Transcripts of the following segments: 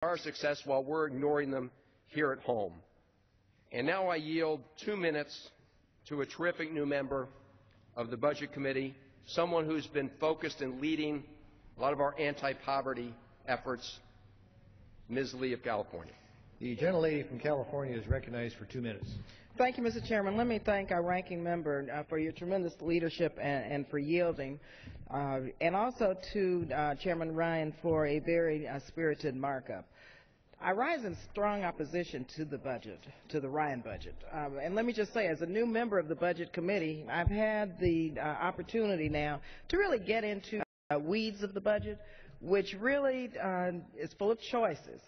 our success while we're ignoring them here at home. And now I yield 2 minutes to a terrific new member of the Budget Committee, someone who's been focused in leading a lot of our anti-poverty efforts, Ms. Lee of California. The gentlelady from California is recognized for 2 minutes. Thank you, Mr. Chairman. Let me thank our ranking member for your tremendous leadership and for yielding, and also to Chairman Ryan for a very spirited markup. I rise in strong opposition to the budget, to the Ryan budget. And let me just say, as a new member of the Budget Committee, I've had the opportunity now to really get into weeds of the budget, which really is full of choices.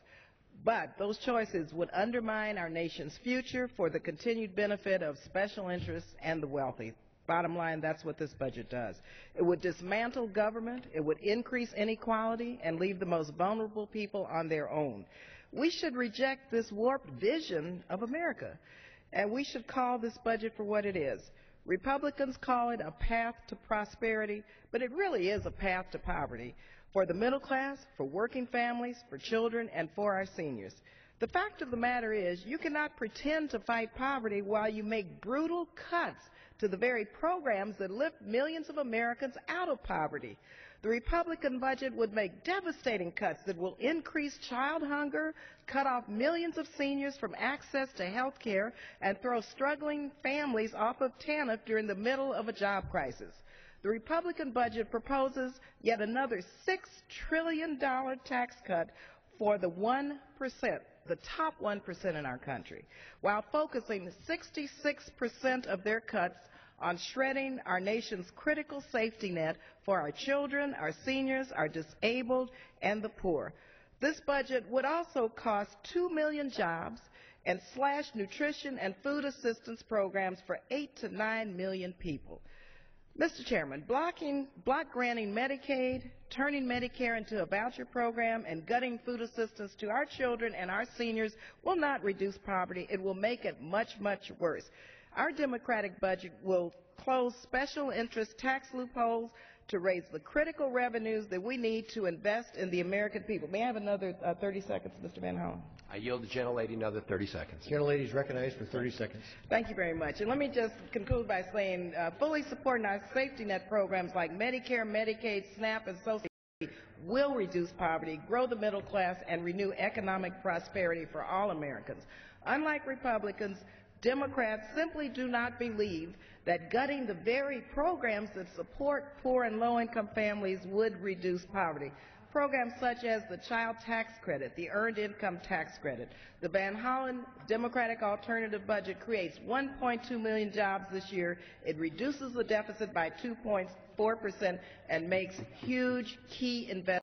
But those choices would undermine our nation's future for the continued benefit of special interests and the wealthy. Bottom line, that's what this budget does. It would dismantle government, it would increase inequality, and leave the most vulnerable people on their own. We should reject this warped vision of America, and we should call this budget for what it is. Republicans call it a path to prosperity, but it really is a path to poverty for the middle class, for working families, for children, and for our seniors. The fact of the matter is, you cannot pretend to fight poverty while you make brutal cuts to the very programs that lift millions of Americans out of poverty. The Republican budget would make devastating cuts that will increase child hunger, cut off millions of seniors from access to health care, and throw struggling families off of TANF during the middle of a job crisis. The Republican budget proposes yet another $6 trillion tax cut for the 1%, the top 1% in our country, while focusing 66% of their cuts on shredding our nation's critical safety net for our children, our seniors, our disabled, and the poor. This budget would also cost 2 million jobs and slash nutrition and food assistance programs for 8 to 9 million people. Mr. Chairman, block granting Medicaid, turning Medicare into a voucher program, and gutting food assistance to our children and our seniors will not reduce poverty. It will make it much, much worse. Our Democratic budget will close special interest tax loopholes to raise the critical revenues that we need to invest in the American people. May I have another 30 seconds, Mr. Van Hollen? I yield the gentlelady another 30 seconds. Gentlelady is recognized for 30 seconds. Thank you very much. And let me just conclude by saying fully supporting our safety net programs like Medicare, Medicaid, SNAP, and Social Security will reduce poverty, grow the middle class, and renew economic prosperity for all Americans. Unlike Republicans, Democrats simply do not believe that gutting the very programs that support poor and low-income families would reduce poverty. Programs such as the Child Tax Credit, the Earned Income Tax Credit. The Van Hollen Democratic Alternative Budget creates 1.2 million jobs this year. It reduces the deficit by 2.4% and makes huge key investments